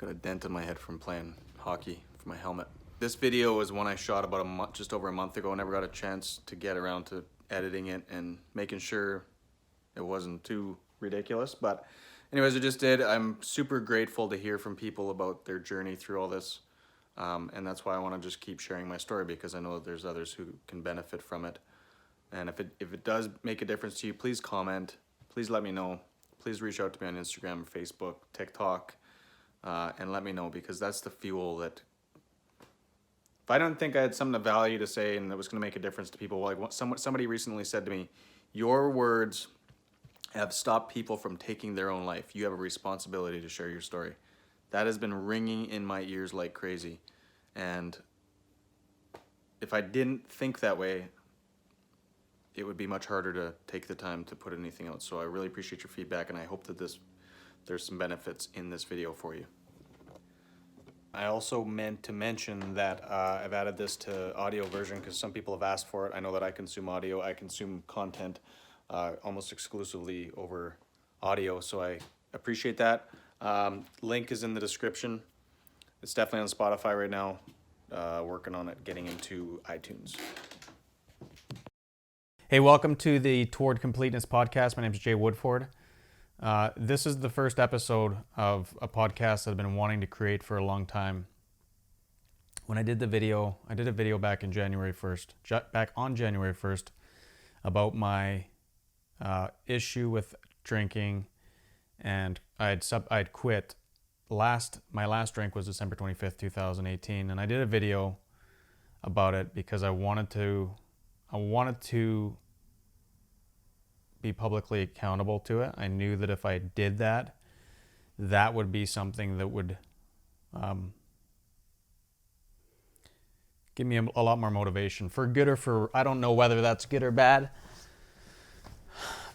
Got a dent in my head from playing hockey for my helmet. This video was one I shot about just over a month ago. Never got a chance to get around to editing it and making sure it wasn't too ridiculous. But anyways, I just did. I'm super grateful to hear from people about their journey through all this. And that's why I want to just keep sharing my story, because I know that there's others who can benefit from it. And if it does make a difference to you, please comment. Please let me know. Please reach out to me on Instagram, Facebook, TikTok, and let me know, because that's the fuel that, if I don't think I had something of value to say and that was going to make a difference to people, like somebody recently said to me, your words have stopped people from taking their own life. You have a responsibility to share your story. That has been ringing in my ears like crazy. And if I didn't think that way, it would be much harder to take the time to put anything out. So I really appreciate your feedback, and I hope that there's some benefits in this video for you. I also meant to mention that I've added this to audio version because some people have asked for it. I know that I consume audio. I consume content almost exclusively over audio, so I appreciate that. Link is in the description. It's definitely on Spotify right now. Working on it, getting into iTunes. Hey, welcome to the Toward Completeness podcast. My name is Jay Woodford. This is the first episode of a podcast that I've been wanting to create for a long time. When I did a video back on January 1st, about my issue with drinking, and I'd quit. My last drink was December 25th, 2018, and I did a video about it because I wanted to be publicly accountable to it. I knew that if I did that, that would be something that would give me a lot more motivation, for good or for, I don't know whether that's good or bad,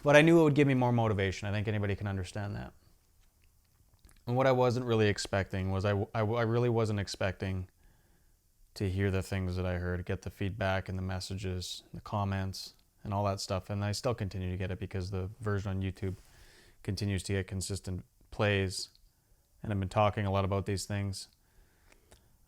but I knew it would give me more motivation. I think anybody can understand that. And what I wasn't really expecting was I really wasn't expecting to hear the things that I heard, get the feedback and the messages, the comments, and all that stuff. And I still continue to get it because the version on YouTube continues to get consistent plays. And I've been talking a lot about these things.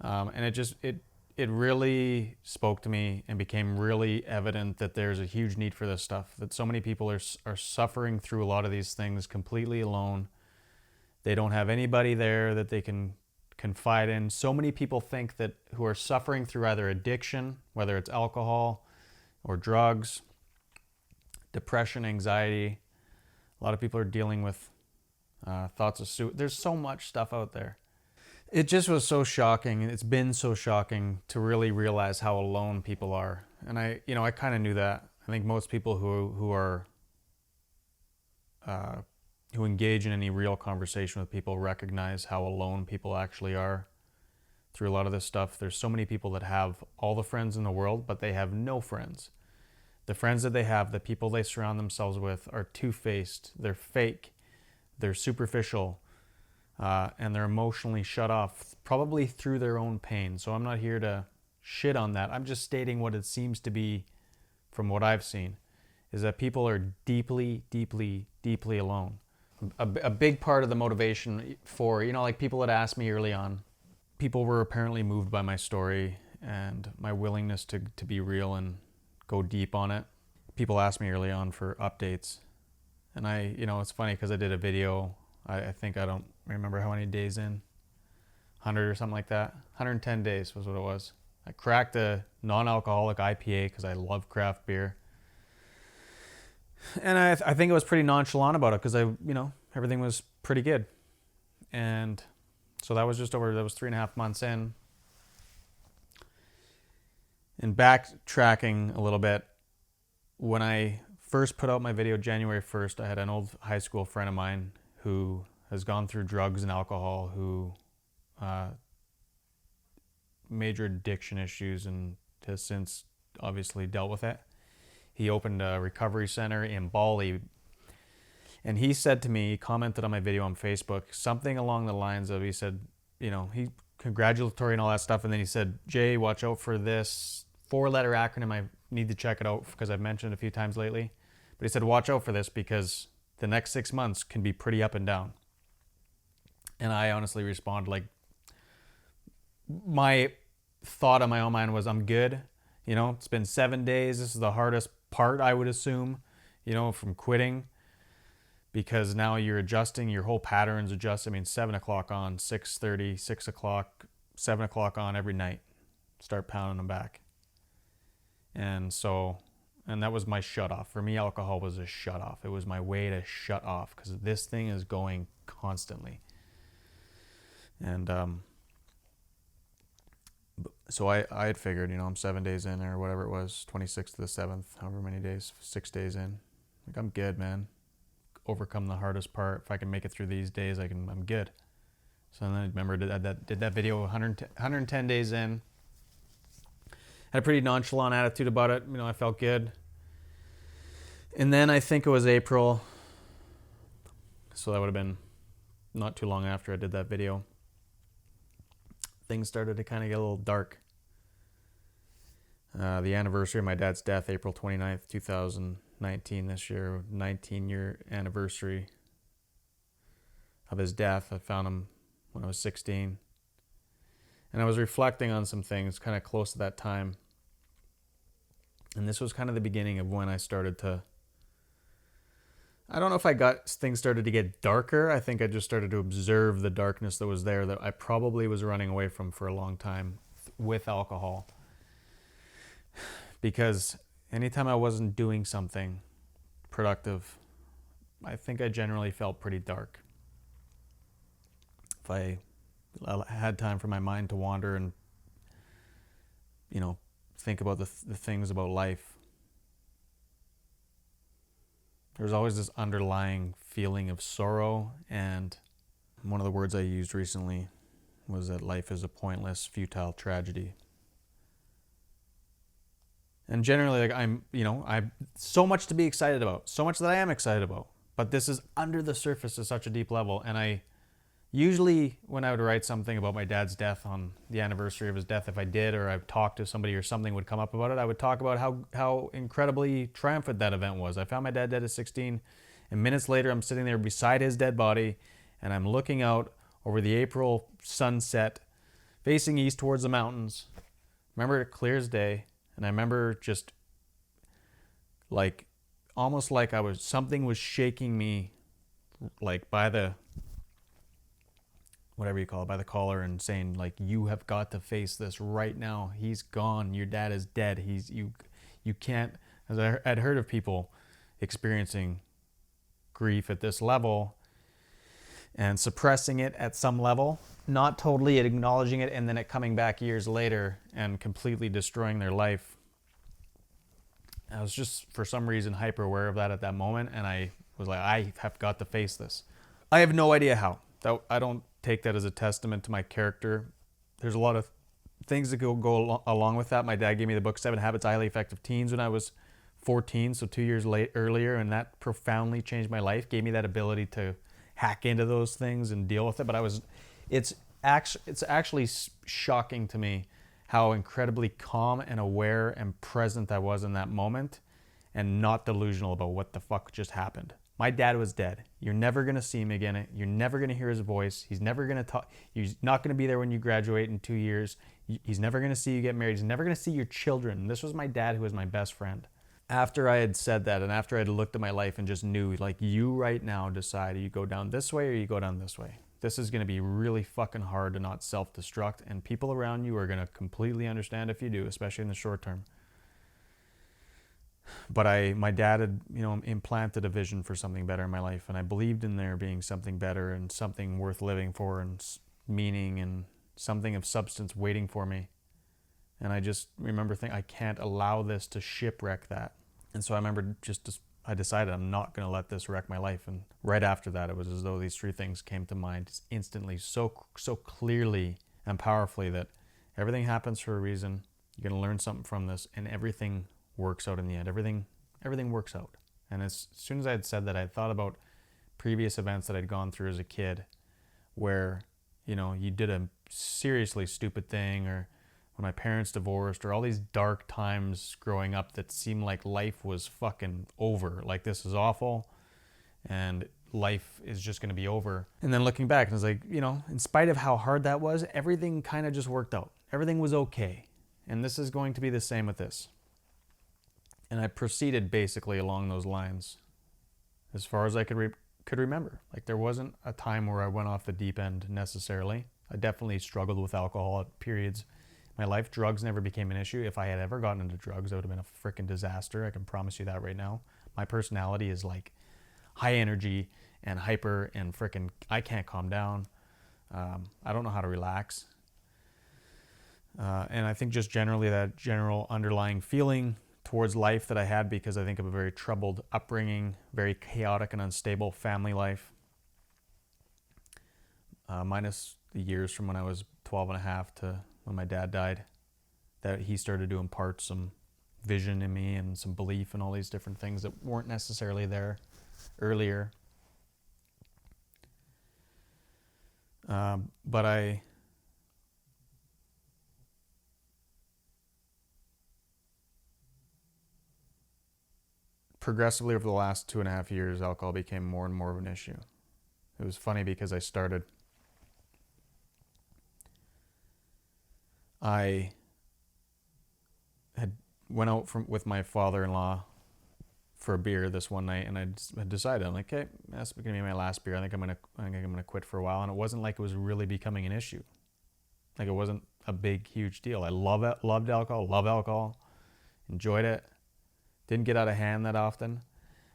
And it really spoke to me and became really evident that there's a huge need for this stuff, that so many people are suffering through a lot of these things completely alone. They don't have anybody there that they can confide in. So many people think that who are suffering through either addiction, whether it's alcohol or drugs, depression, anxiety. A lot of people are dealing with thoughts of suicide. There's so much stuff out there. It just was so shocking. It's been so shocking to really realize how alone people are. And I kind of knew that. I think most people who engage in any real conversation with people recognize how alone people actually are through a lot of this stuff. There's so many people that have all the friends in the world, but they have no friends. The friends that they have, the people they surround themselves with, are two-faced, they're fake, they're superficial, and they're emotionally shut off, probably through their own pain. So I'm not here to shit on that. I'm just stating what it seems to be from what I've seen, is that people are deeply, deeply, deeply alone. A big part of the motivation for, like people had asked me early on, people were apparently moved by my story and my willingness to be real and go deep on it. People asked me early on for updates, and it's funny because I did a video, I think, I don't remember how many days in, 100 or something like that. 110 days was what it was. I cracked a non-alcoholic IPA because I love craft beer. And I think I was pretty nonchalant about it because everything was pretty good. And so that was 3.5 months in. And backtracking a little bit, when I first put out my video January 1st, I had an old high school friend of mine who has gone through drugs and alcohol, who major addiction issues, and has since obviously dealt with it. He opened a recovery center in Bali. And he said to me, he commented on my video on Facebook, something along the lines of, he said, he congratulatory and all that stuff. And then he said, Jay, watch out for this 4-letter acronym. I need to check it out because I've mentioned it a few times lately. But he said, watch out for this because the next 6 months can be pretty up and down. And I honestly responded like, my thought on my own mind was, I'm good. You know, it's been 7 days. This is the hardest part, I would assume, you know, from quitting, because now you're adjusting, your whole pattern's adjust. I mean, 7 o'clock on, 6:30, 6 o'clock, 7 o'clock on every night. Start pounding them back. And so, and that was my shut off. For me, alcohol was a shut off. It was my way to shut off, because this thing is going constantly. And so I had figured, you know, I'm 7 days in, or whatever it was, 26th to the 7th, however many days, 6 days in. Like, I'm good, man. Overcome the hardest part. If I can make it through these days, I'm good. So then I remember did that video 110 days in. Had a pretty nonchalant attitude about it. You know, I felt good. And then I think it was April. So that would have been not too long after I did that video. Things started to kind of get a little dark. The anniversary of my dad's death, April 29th, 2019, this year, 19-year anniversary of his death. I found him when I was 16. And I was reflecting on some things kind of close to that time. And this was kind of the beginning of when I started to, I don't know if things started to get darker. I think I just started to observe the darkness that was there, that I probably was running away from for a long time with alcohol. Because anytime I wasn't doing something productive, I think I generally felt pretty dark. If I had time for my mind to wander and, you know, think about the things about life, there's always this underlying feeling of sorrow. And one of the words I used recently was that life is a pointless, futile tragedy. And generally, like, I'm so much to be excited about, so much that I am excited about, but this is under the surface to such a deep level. And I usually, when I would write something about my dad's death, on the anniversary of his death, if I did, or I've talked to somebody or something would come up about it, I would talk about how incredibly triumphant that event was. I found my dad dead at 16, and minutes later I'm sitting there beside his dead body, and I'm looking out over the April sunset, facing east towards the mountains. Remember, it clear as day. And I remember just like, almost like something was shaking me, like by the, whatever you call it, by the collar, and saying, like, you have got to face this right now. He's gone. Your dad is dead. You can't, as I'd heard of people experiencing grief at this level and suppressing it at some level, not totally acknowledging it, and then it coming back years later and completely destroying their life. I was just, for some reason, hyper aware of that at that moment, and I was like, I have got to face this. I have no idea how. I don't take that as a testament to my character. There's a lot of things that go along with that. My dad gave me the book 7 Habits of Highly Effective Teens when I was 14, so 2 years earlier, and that profoundly changed my life, gave me that ability to hack into those things and deal with it. But it's actually shocking to me how incredibly calm and aware and present I was in that moment, and not delusional about what the fuck just happened. My dad was dead. You're never going to see him again. You're never going to hear his voice. He's never going to talk. He's not going to be there when you graduate in 2 years. He's never going to see you get married. He's never going to see your children. This was my dad, who was my best friend. After I had said that, and after I had looked at my life and just knew, like, you right now decide, you go down this way or you go down this way. This is going to be really fucking hard to not self-destruct, and people around you are going to completely understand if you do, especially in the short term. But my dad had, implanted a vision for something better in my life, and I believed in there being something better and something worth living for, and meaning, and something of substance waiting for me. And I just remember thinking, I can't allow this to shipwreck that. And so I remember I decided I'm not going to let this wreck my life. And right after that, it was as though these 3 things came to mind just instantly, so clearly and powerfully, that everything happens for a reason. You're going to learn something from this, and everything works out in the end. Everything works out. And as soon as I had said that, I had thought about previous events that I'd gone through as a kid, where, you did a seriously stupid thing, or when my parents divorced, or all these dark times growing up that seemed like life was fucking over. Like, this is awful. And life is just going to be over. And then looking back, and it's like, you know, in spite of how hard that was, everything kind of just worked out. Everything was okay. And this is going to be the same with this. And I proceeded basically along those lines as far as I could remember. Like, there wasn't a time where I went off the deep end necessarily. I definitely struggled with alcohol at periods in my life. Drugs never became an issue. If I had ever gotten into drugs, that would have been a freaking disaster. I can promise you that right now. My personality is like high energy and hyper and freaking, I can't calm down. I don't know how to relax. And I think just generally that general underlying feeling towards life that I had, because I think of a very troubled upbringing, very chaotic and unstable family life, minus the years from when I was 12 and a half to when my dad died, that he started to impart some vision in me and some belief and all these different things that weren't necessarily there earlier. But I progressively over the last 2.5 years, alcohol became more and more of an issue. It was funny because I had went out with my father-in-law for a beer this one night, and I had decided, I'm like, okay, that's gonna be my last beer. I think I'm gonna quit for a while. And it wasn't like it was really becoming an issue. Like, it wasn't a big, huge deal. I loved alcohol, enjoyed it. Didn't get out of hand that often.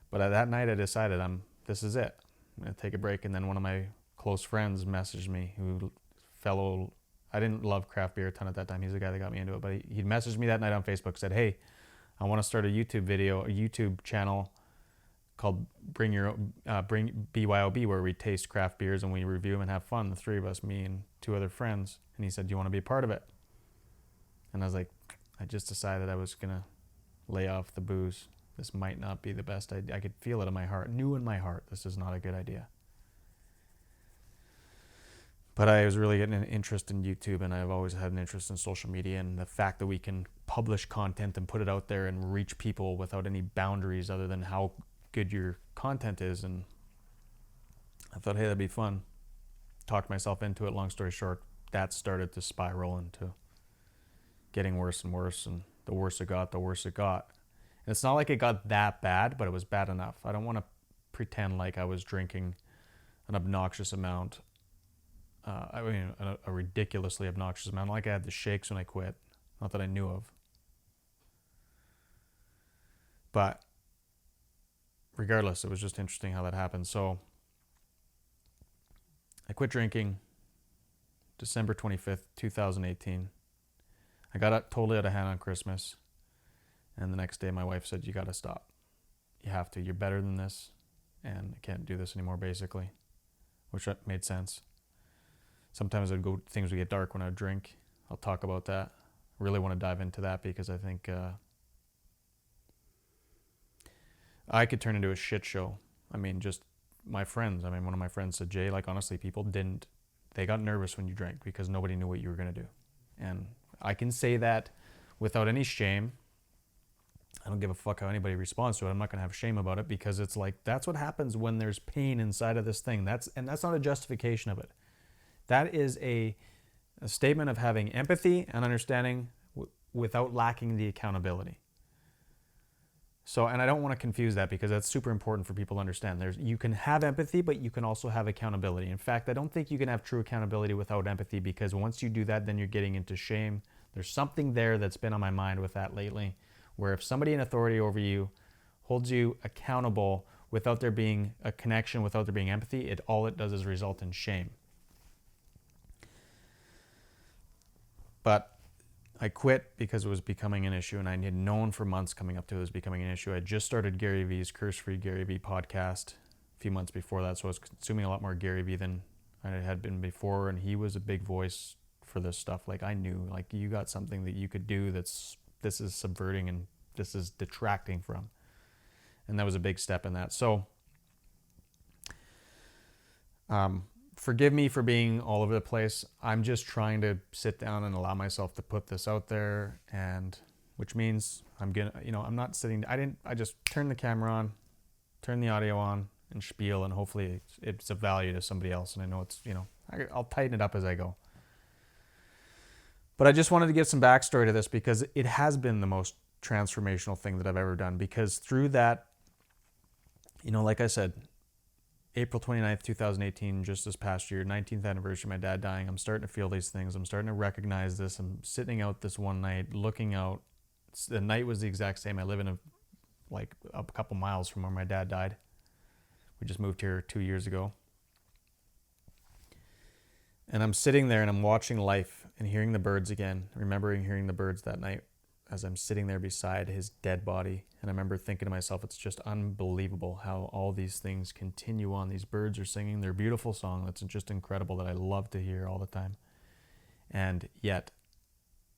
But that night I decided this is it. I'm gonna take a break. And then one of my close friends messaged me, I didn't love craft beer a ton at that time. He's the guy that got me into it. But he messaged me that night on Facebook, said, hey, I want to start a YouTube channel called Bring BYOB, where we taste craft beers and we review them and have fun. The three of us, me and two other friends. And he said, do you want to be a part of it? And I was like, I just decided I was going to lay off the booze. This might not be the best idea. I could feel it in my heart, knew in my heart, this is not a good idea. But I was really getting an interest in YouTube, and I've always had an interest in social media and the fact that we can publish content and put it out there and reach people without any boundaries other than how good your content is. And I thought, hey, that'd be fun. Talked myself into it. Long story short, that started to spiral into getting worse and worse, and the worse it got, the worse it got. And it's not like it got that bad, but it was bad enough. I don't want to pretend like I was drinking an obnoxious amount. A ridiculously obnoxious amount. Like I had the shakes when I quit. Not that I knew of. But regardless, it was just interesting how that happened. So I quit drinking December 25th, 2018. I got totally out of hand on Christmas. And the next day my wife said, you got to stop. You have to. You're better than this. And I can't do this anymore, basically. Which made sense. Sometimes things would get dark when I would drink. I'll talk about that. I really want to dive into that because I think I could turn into a shit show. I mean, just my friends. One of my friends said, Jay, like, honestly, they got nervous when you drank because nobody knew what you were going to do. And I can say that without any shame. I don't give a fuck how anybody responds to it. I'm not going to have shame about it because it's like, that's what happens when there's pain inside of this thing. That's not a justification of it. That is a statement of having empathy and understanding without lacking the accountability. So, and I don't want to confuse that because that's super important for people to understand. You can have empathy, but you can also have accountability. In fact, I don't think you can have true accountability without empathy, because once you do that, then you're getting into shame. There's something there that's been on my mind with that lately, where if somebody in authority over you holds you accountable without there being a connection, without there being empathy, all it does is result in shame. But I quit because it was becoming an issue, and I had known for months coming up to it was becoming an issue. I just started Gary V's Curse-Free Gary V podcast a few months before that, so I was consuming a lot more Gary V than I had been before, and he was a big voice for this stuff. Like, I knew, like, you got something that you could do this is subverting and this is detracting from. And that was a big step in that. So, forgive me for being all over the place. I'm just trying to sit down and allow myself to put this out there, and which means I'm not sitting. I just turned the camera on, turned the audio on, and spiel, and hopefully it's of value to somebody else. And I know it's, I'll tighten it up as I go. But I just wanted to give some backstory to this because it has been the most transformational thing that I've ever done. Because through that, like I said, April 29th, 2018, just this past year, 19th anniversary of my dad dying, I'm starting to feel these things. I'm starting to recognize this. I'm sitting out this one night, looking out. The night was the exact same. I live in a couple miles from where my dad died. We just moved here 2 years ago. And I'm sitting there and I'm watching life and hearing the birds again, remembering hearing the birds that night as I'm sitting there beside his dead body. And I remember thinking to myself, it's just unbelievable how all these things continue on. These birds are singing their beautiful song that's just incredible, that I love to hear all the time. And yet,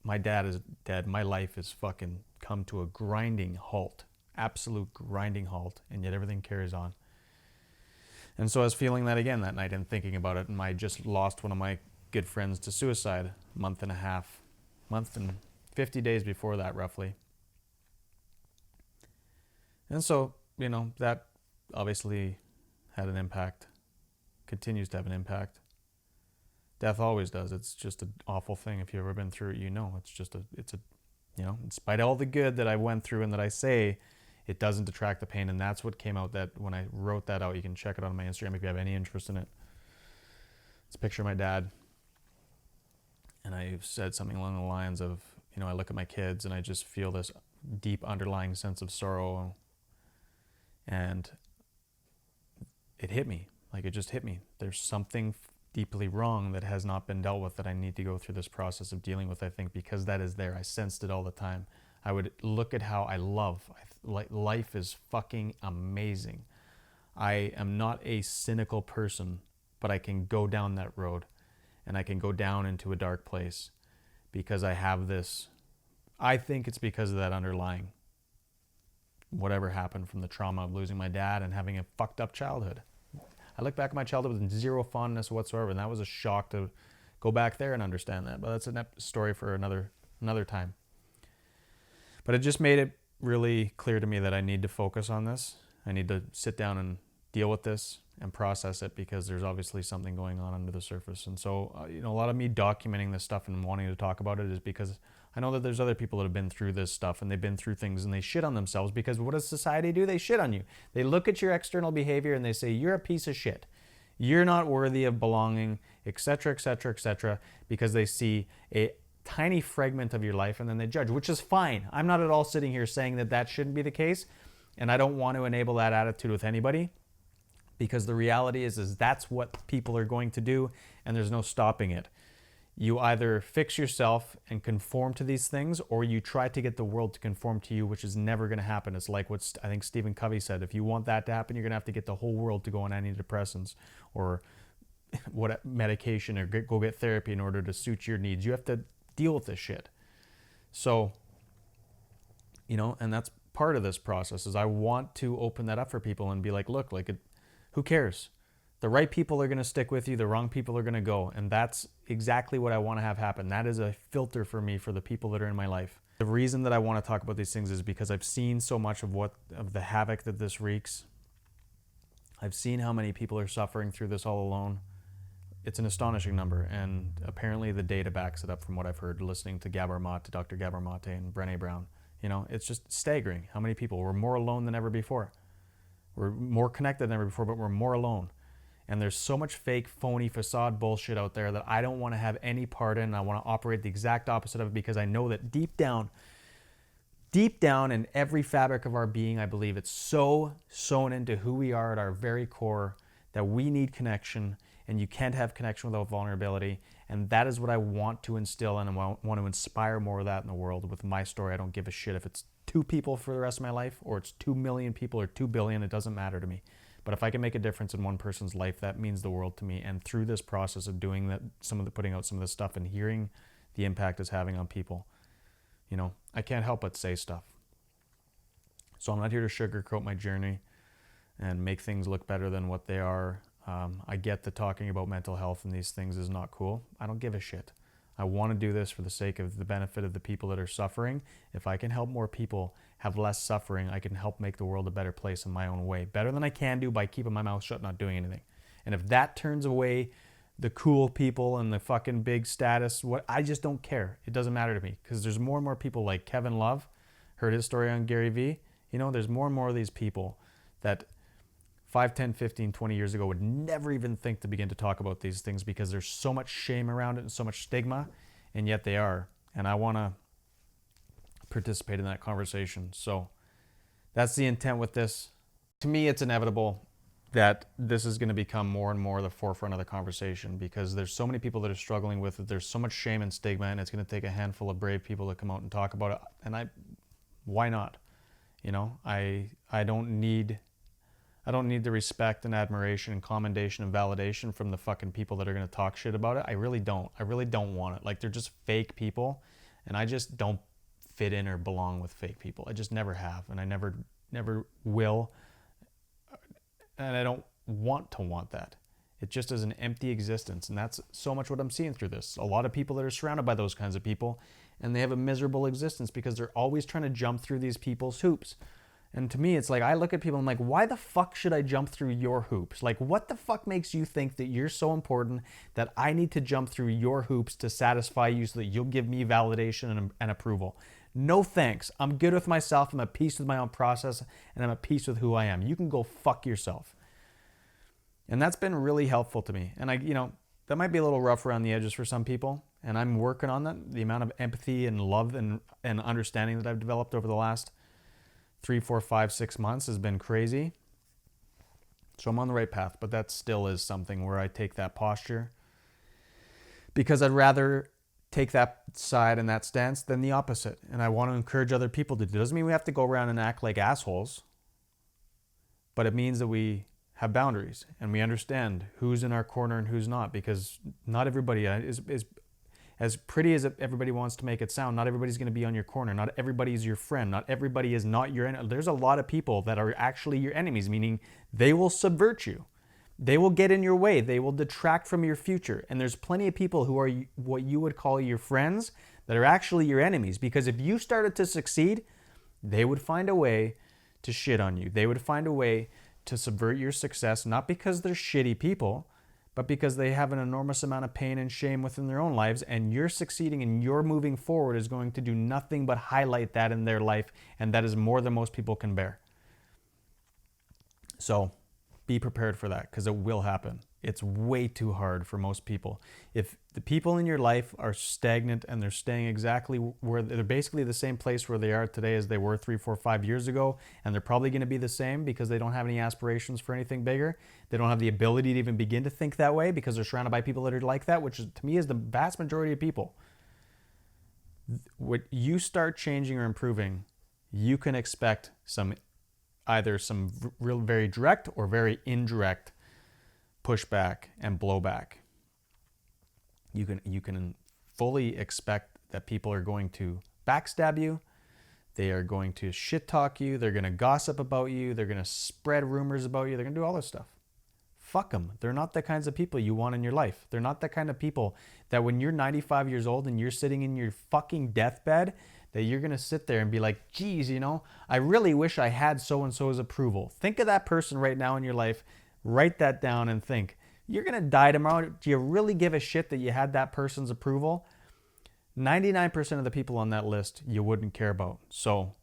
my dad is dead. My life has fucking come to a grinding halt, absolute grinding halt, and yet everything carries on. And so I was feeling that again that night and thinking about it, and I just lost one of my good friends to suicide a month and 50 days before that, roughly. And so, that obviously had an impact, continues to have an impact. Death always does. It's just an awful thing. If you've ever been through it, in spite of all the good that I went through and that I say, it doesn't detract the pain. And that's what came out, that when I wrote that out, you can check it on my Instagram if you have any interest in it. It's a picture of my dad. And I said something along the lines of, I look at my kids and I just feel this deep underlying sense of sorrow. And it hit me. It just hit me. There's something deeply wrong that has not been dealt with that I need to go through this process of dealing with, I think, because that is there. I sensed it all the time. I would look at how I love. Life is fucking amazing. I am not a cynical person, but I can go down that road and I can go down into a dark place because I have this. I think it's because of that underlying whatever happened from the trauma of losing my dad and having a fucked up childhood. I look back at my childhood with zero fondness whatsoever, and that was a shock to go back there and understand that. But that's a story for another time. But it just made it really clear to me that I need to focus on this. I need to sit down and deal with this and process it, because there's obviously something going on under the surface. And so, a lot of me documenting this stuff and wanting to talk about it is because I know that there's other people that have been through this stuff and they've been through things and they shit on themselves, because what does society do? They shit on you. They look at your external behavior and they say, you're a piece of shit. You're not worthy of belonging, etc., etc., etc., because they see a tiny fragment of your life and then they judge, which is fine. I'm not at all sitting here saying that shouldn't be the case, and I don't want to enable that attitude with anybody, because the reality is that's what people are going to do, and there's no stopping it. You either fix yourself and conform to these things, or you try to get the world to conform to you, which is never going to happen. It's like what I think Stephen Covey said: if you want that to happen, you're going to have to get the whole world to go on antidepressants or what medication, or go get therapy in order to suit your needs. You have to deal with this shit. So, and that's part of this process, is I want to open that up for people and be like, look, who cares? The right people are going to stick with you. The wrong people are going to go. And that's exactly what I want to have happen. That is a filter for me for the people that are in my life. The reason that I want to talk about these things is because I've seen so much of the havoc that this wreaks. I've seen how many people are suffering through this all alone. It's an astonishing number, and apparently the data backs it up from what I've heard, listening to Dr. Gabor Mate and Brené Brown. It's just staggering how many people. We're more alone than ever before. We're more connected than ever before, but we're more alone. And there's so much fake, phony, facade bullshit out there that I don't want to have any part in. I want to operate the exact opposite of it, because I know that deep down in every fabric of our being, I believe it's so sewn into who we are at our very core that we need connection, and you can't have connection without vulnerability. And that is what I want to instill, and I want to inspire more of that in the world with my story. I don't give a shit if it's 2 people for the rest of my life, or it's 2 million people, or 2 billion. It doesn't matter to me. But if I can make a difference in one person's life, that means the world to me. And through this process of doing that, putting out some of this stuff and hearing the impact it's having on people, I can't help but say stuff. So I'm not here to sugarcoat my journey and make things look better than what they are. I get that talking about mental health and these things is not cool. I don't give a shit. I want to do this for the sake of the benefit of the people that are suffering. If I can help more people have less suffering, I can help make the world a better place in my own way. Better than I can do by keeping my mouth shut, not doing anything. And if that turns away the cool people and the fucking big status, I just don't care. It doesn't matter to me, because there's more and more people like Kevin Love, heard his story on Gary Vee. You know, there's more and more of these people that 5, 10, 15, 20 years ago would never even think to begin to talk about these things, because there's so much shame around it and so much stigma, and yet they are. And I want to participate in that conversation. So that's the intent with this. To me, it's inevitable that this is going to become more and more the forefront of the conversation, because there's so many people that are struggling with it. There's so much shame and stigma, and it's going to take a handful of brave people to come out and talk about it. And why not? You know, I don't need the respect and admiration and commendation and validation from the fucking people that are going to talk shit about it. I really don't. I really don't want it. Like, they're just fake people, and I just don't fit in or belong with fake people. I just never have, and I never will. And I don't want to want that. It just is an empty existence. And that's so much what I'm seeing through this. A lot of people that are surrounded by those kinds of people, and they have a miserable existence because they're always trying to jump through these people's hoops. And to me, it's like, I look at people and I'm like, why the fuck should I jump through your hoops? Like, what the fuck makes you think that you're so important that I need to jump through your hoops to satisfy you so that you'll give me validation and approval? No thanks. I'm good with myself. I'm at peace with my own process, and I'm at peace with who I am. You can go fuck yourself. And that's been really helpful to me. And that might be a little rough around the edges for some people, and I'm working on that. The amount of empathy and love and understanding that I've developed over the last 3, 4, 5, 6 months has been crazy. So I'm on the right path, but that still is something where I take that posture, because I'd rather take that side and that stance than the opposite. And I want to encourage other people to do it. Doesn't mean we have to go around and act like assholes, but it means that we have boundaries and we understand who's in our corner and who's not, because not everybody is as pretty as everybody wants to make it sound. Not everybody's going to be on your corner. Not everybody is your friend. Not everybody is not your enemy. There's a lot of people that are actually your enemies, meaning they will subvert you. They will get in your way. They will detract from your future. And there's plenty of people who are what you would call your friends that are actually your enemies, because if you started to succeed, they would find a way to shit on you. They would find a way to subvert your success, not because they're shitty people, but because they have an enormous amount of pain and shame within their own lives, and you're succeeding and you're moving forward is going to do nothing but highlight that in their life, and that is more than most people can bear. So be prepared for that, because it will happen. It's way too hard for most people. If the people in your life are stagnant and they're staying exactly where they're basically the same place where they are today as they were 3, 4, 5 years ago, and they're probably going to be the same because they don't have any aspirations for anything bigger. They don't have the ability to even begin to think that way because they're surrounded by people that are like that, which to me is the vast majority of people. When you start changing or improving, you can expect either some real very direct or very indirect pushback and blowback. You can fully expect that people are going to backstab you. They are going to shit talk you. They're going to gossip about you. They're going to spread rumors about you. They're going to do all this stuff. Fuck them. They're not the kinds of people you want in your life. They're not the kind of people that when you're 95 years old and you're sitting in your fucking deathbed, that you're going to sit there and be like, geez, I really wish I had so-and-so's approval. Think of that person right now in your life. Write that down and think, you're going to die tomorrow. Do you really give a shit that you had that person's approval? 99% of the people on that list you wouldn't care about. So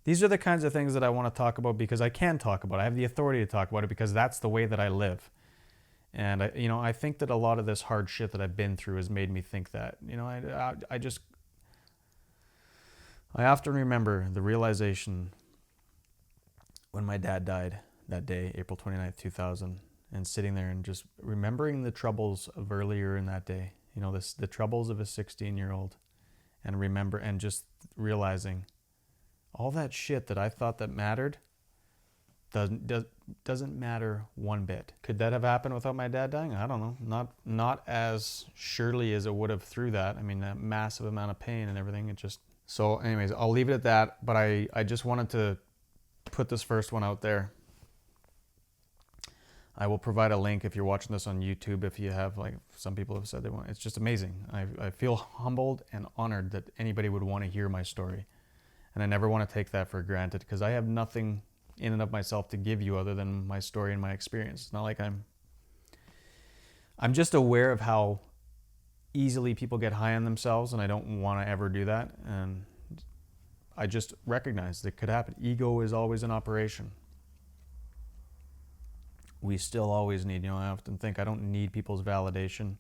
these are the kinds of things that I want to talk about because I can talk about it. I have the authority to talk about it because that's the way that I live. And I think that a lot of this hard shit that I've been through has made me think that. I often remember the realization when my dad died that day, April 29th, 2000, and sitting there and just remembering the troubles of earlier in that day, the troubles of a 16-year-old, and just realizing all that shit that I thought that mattered doesn't matter one bit. Could that have happened without my dad dying? I don't know. Not as surely as it would have through that. I mean, that massive amount of pain and everything. So anyways, I'll leave it at that. But I just wanted to put this first one out there. I will provide a link if you're watching this on YouTube, if you have, like some people have said they want. It's just amazing. I feel humbled and honored that anybody would want to hear my story. And I never want to take that for granted, because I have nothing in and of myself to give you other than my story and my experience. It's not like I'm just aware of how easily people get high on themselves, and I don't want to ever do that. And I just recognize that it could happen. Ego is always in operation. We still always need, I often think I don't need people's validation.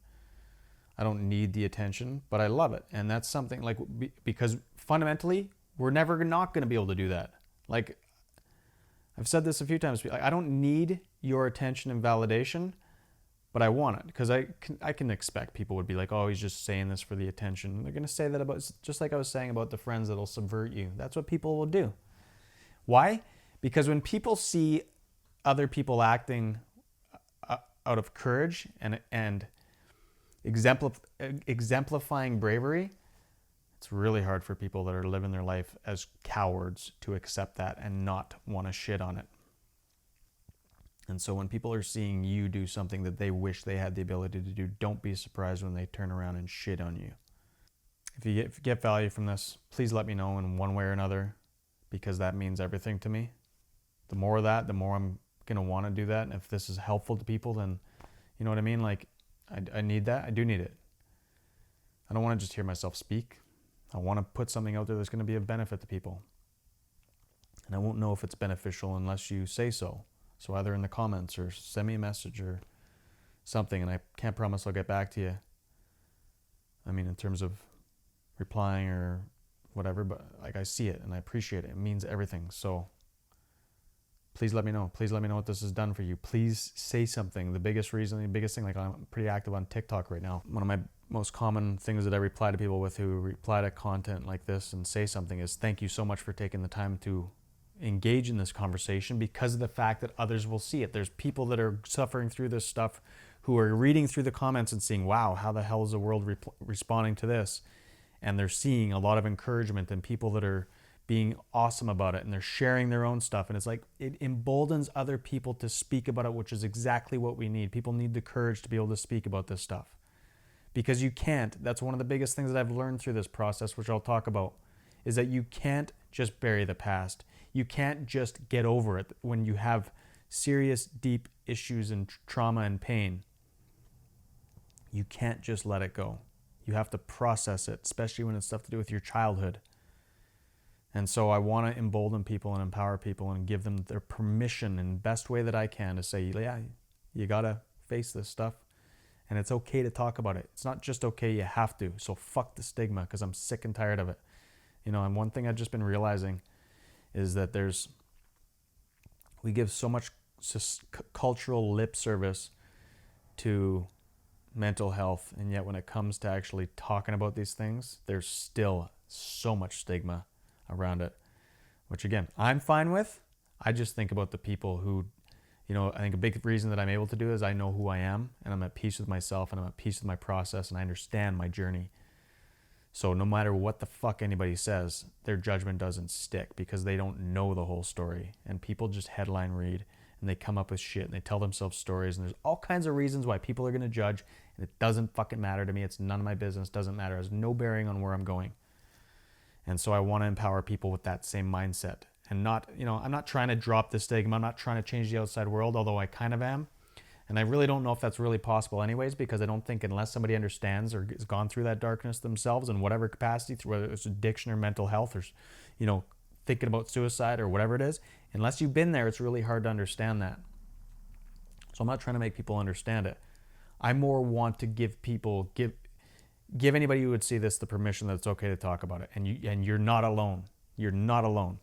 I don't need the attention, but I love it. And that's something like, because fundamentally, we're never not going to be able to do that. Like, I've said this a few times. I don't need your attention and validation, but I want it, because I can expect people would be like, oh, he's just saying this for the attention. They're going to say that about, just like I was saying about the friends that'll subvert you. That's what people will do. Why? Because when people see other people acting out of courage and exemplifying bravery, it's really hard for people that are living their life as cowards to accept that and not want to shit on it. And so when people are seeing you do something that they wish they had the ability to do, don't be surprised when they turn around and shit on you. If you get value from this, please let me know in one way or another, because that means everything to me. The more of that, the more I'm going to want to do that. And if this is helpful to people, then you know what I mean? Like, I need that. I do need it. I don't want to just hear myself speak. I want to put something out there that's going to be of benefit to people. And I won't know if it's beneficial unless you say so. So either in the comments or send me a message or something. And I can't promise I'll get back to you. I mean, in terms of replying or whatever, but like, I see it and I appreciate it. It means everything. So please let me know. Please let me know what this has done for you. Please say something. The biggest thing, like, I'm pretty active on TikTok right now. One of my most common things that I reply to people with who reply to content like this and say something is, thank you so much for taking the time to engage in this conversation, because of the fact that others will see it. There's people that are suffering through this stuff who are reading through the comments and seeing, wow, how the hell is the world responding to this? And they're seeing a lot of encouragement and people that are being awesome about it, and they're sharing their own stuff. And it's like, it emboldens other people to speak about it, which is exactly what we need. People need the courage to be able to speak about this stuff, because you can't. That's one of the biggest things that I've learned through this process, which I'll talk about, is that you can't just bury the past. You can't just get over it when you have serious, deep issues and trauma and pain. You can't just let it go. You have to process it, especially when it's stuff to do with your childhood. And so I want to embolden people and empower people and give them their permission in the best way that I can to say, yeah, you got to face this stuff. And it's okay to talk about it. It's not just okay, you have to. So fuck the stigma, because I'm sick and tired of it. And one thing I've just been realizing is that we give so much cultural lip service to mental health, and yet when it comes to actually talking about these things, there's still so much stigma around it, which again, I'm fine with. I just think about the people who, I think a big reason that I'm able to do is I know who I am, and I'm at peace with myself, and I'm at peace with my process, and I understand my journey. So no matter what the fuck anybody says, their judgment doesn't stick, because they don't know the whole story. And people just headline read, and they come up with shit, and they tell themselves stories, and there's all kinds of reasons why people are going to judge, and it doesn't fucking matter to me. It's none of my business. Doesn't matter. It has no bearing on where I'm going. And so I want to empower people with that same mindset, and not, I'm not trying to drop the stigma. I'm not trying to change the outside world, although I kind of am. And I really don't know if that's really possible anyways, because I don't think unless somebody understands or has gone through that darkness themselves in whatever capacity, whether it's addiction or mental health or, thinking about suicide or whatever it is, unless you've been there, it's really hard to understand that. So I'm not trying to make people understand it. I more want to give anybody who would see this the permission that it's okay to talk about it. And you're not alone. You're not alone.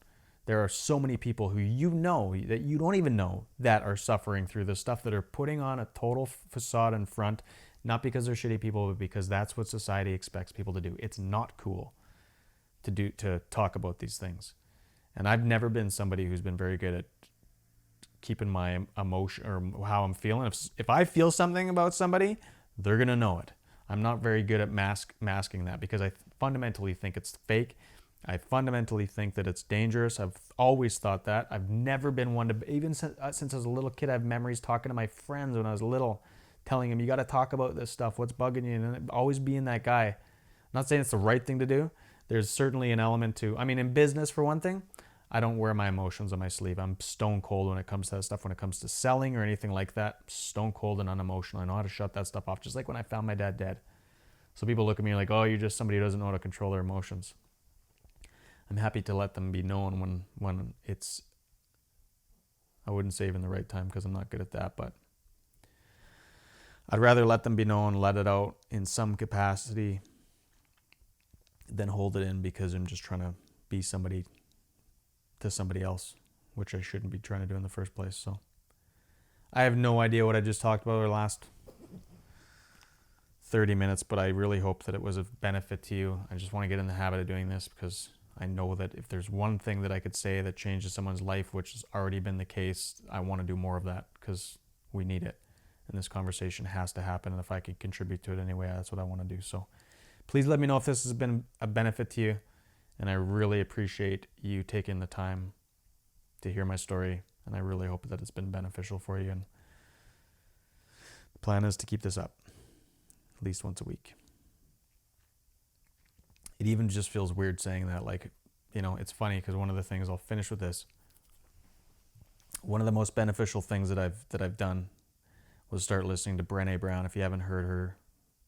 There are so many people who that you don't even know that are suffering through this stuff, that are putting on a total facade in front, not because they're shitty people, but because that's what society expects people to do. It's not cool to talk about these things. And I've never been somebody who's been very good at keeping my emotion or how I'm feeling. If I feel something about somebody, they're going to know it. I'm not very good at masking that, because I fundamentally think it's fake. I fundamentally think that it's dangerous. I've always thought that. I've never been one to, even since I was a little kid, I have memories talking to my friends when I was little, telling them, you got to talk about this stuff. What's bugging you? And always being that guy. I'm not saying it's the right thing to do. There's certainly an element to, I mean, in business, for one thing, I don't wear my emotions on my sleeve. I'm stone cold when it comes to that stuff. When it comes to selling or anything like that, stone cold and unemotional. I know how to shut that stuff off, just like when I found my dad dead. So people look at me like, oh, you're just somebody who doesn't know how to control their emotions. I'm happy to let them be known when it's, I wouldn't say even the right time because I'm not good at that, but I'd rather let them be known, let it out in some capacity than hold it in because I'm just trying to be somebody to somebody else, which I shouldn't be trying to do in the first place. So I have no idea what I just talked about over the last 30 minutes, but I really hope that it was of benefit to you. I just want to get in the habit of doing this because I know that if there's one thing that I could say that changes someone's life, which has already been the case, I want to do more of that because we need it. And this conversation has to happen. And if I can contribute to it anyway, that's what I want to do. So please let me know if this has been a benefit to you. And I really appreciate you taking the time to hear my story. And I really hope that it's been beneficial for you. And the plan is to keep this up at least once a week. It even just feels weird saying that, like, you know, it's funny because one of the things, I'll finish with this. One of the most beneficial things that I've done was start listening to Brené Brown. If you haven't heard her,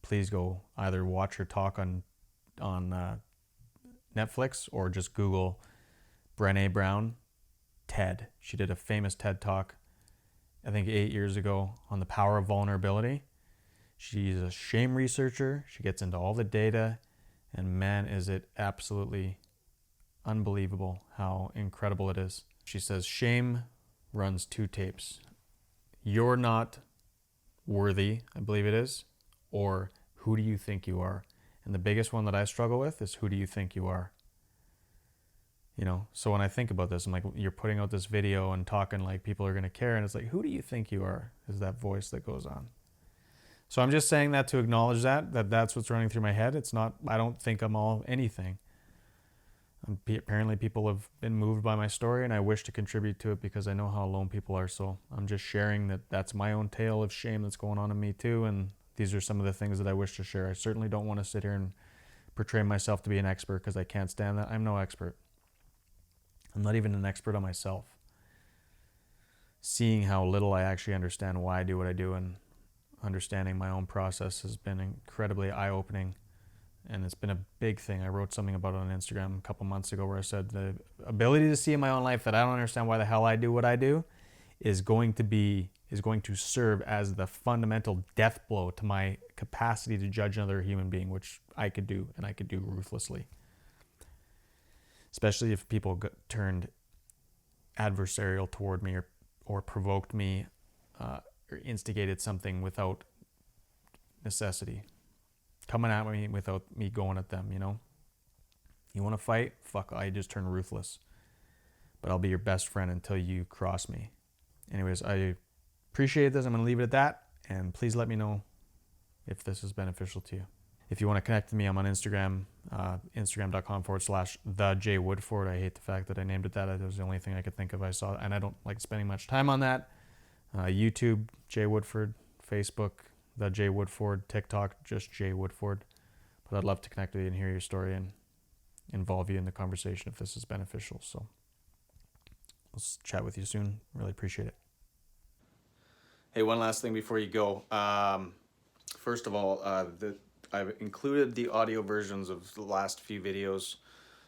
please go either watch her talk on Netflix or just Google Brené Brown TED. She did a famous TED talk, I think 8 years ago, on the power of vulnerability. She's a shame researcher. She gets into all the data. And man, is it absolutely unbelievable how incredible it is. She says, shame runs 2 tapes. You're not worthy, I believe it is, or who do you think you are? And the biggest one that I struggle with is who do you think you are? You know, so when I think about this, I'm like, you're putting out this video and talking like people are going to care. And it's like, who do you think you are? Is that voice that goes on. So I'm just saying that to acknowledge that's what's running through my head. It's not, I don't think I'm all anything. Apparently people have been moved by my story and I wish to contribute to it because I know how alone people are. So I'm just sharing that that's my own tale of shame that's going on in me too. And these are some of the things that I wish to share. I certainly don't want to sit here and portray myself to be an expert because I can't stand that. I'm no expert. I'm not even an expert on myself. Seeing how little I actually understand why I do what I do and understanding my own process has been incredibly eye-opening, and it's been a big thing. I wrote something about it on Instagram a couple months ago where I said the ability to see in my own life that I don't understand why the hell I do what I do is going to serve as the fundamental death blow to my capacity to judge another human being, which I could do, and I could do ruthlessly. Especially if people turned adversarial toward me or provoked me or instigated something without necessity, coming at me without me going at them, you know? You want to fight? Fuck, I just turn ruthless. But I'll be your best friend until you cross me. Anyways, I appreciate this. I'm going to leave it at that. And please let me know if this is beneficial to you. If you want to connect with me, I'm on Instagram, instagram.com/thejwoodford. I hate the fact that I named it that. It was the only thing I could think of. I saw, and I don't like spending much time on that. YouTube, Jay Woodford. Facebook, The Jay Woodford. TikTok, just Jay Woodford. But I'd love to connect with you and hear your story and involve you in the conversation if this is beneficial. So I'll chat with you soon. Really appreciate it. Hey, one last thing before you go. First of all, I've included the audio versions of the last few videos,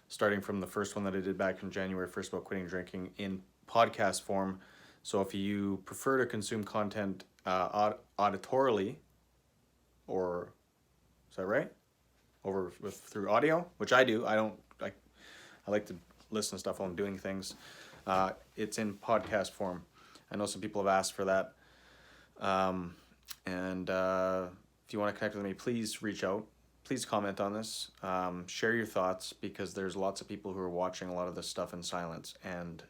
starting from the first one that I did back in January 1st about quitting drinking, in podcast form. So if you prefer to consume content auditorily, or is that right? Through audio, which I do. I like to listen to stuff while I'm doing things. It's in podcast form. I know some people have asked for that. If you want to connect with me, please reach out. Please comment on this. Share your thoughts, because there's lots of people who are watching a lot of this stuff in silence, and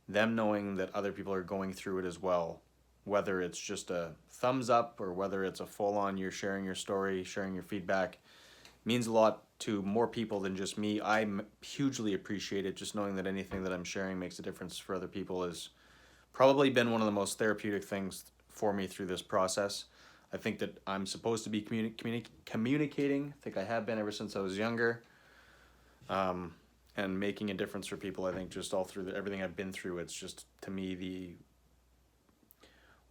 them knowing that other people are going through it as well, whether it's just a thumbs up or whether it's a full-on you're sharing your story, sharing your feedback, means a lot to more people than just me. I hugely appreciate it. Just knowing that anything that I'm sharing makes a difference for other people has probably been one of the most therapeutic things for me through this process. I think that I'm supposed to be communicating. I think I have been ever since I was younger. And making a difference for people. I think just all through everything I've been through, it's just, to me, the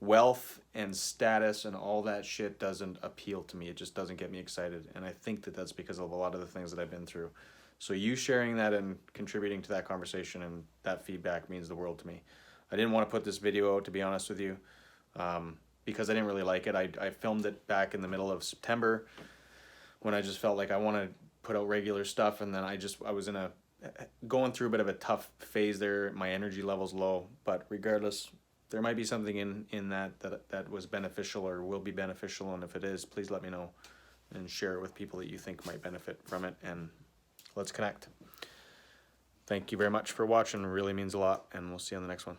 wealth and status and all that shit doesn't appeal to me. It just doesn't get me excited. And I think that that's because of a lot of the things that I've been through. So you sharing that and contributing to that conversation and that feedback means the world to me. I didn't want to put this video out, to be honest with you, because I didn't really like it. I filmed it back in the middle of September when I just felt like I want to put out regular stuff, and then I was going through a bit of a tough phase there. My energy level's low, but regardless, there might be something in that was beneficial or will be beneficial, and if it is, please let me know and share it with people that you think might benefit from it, and let's connect. Thank you very much for watching. It really means a lot, and we'll see you on the next one.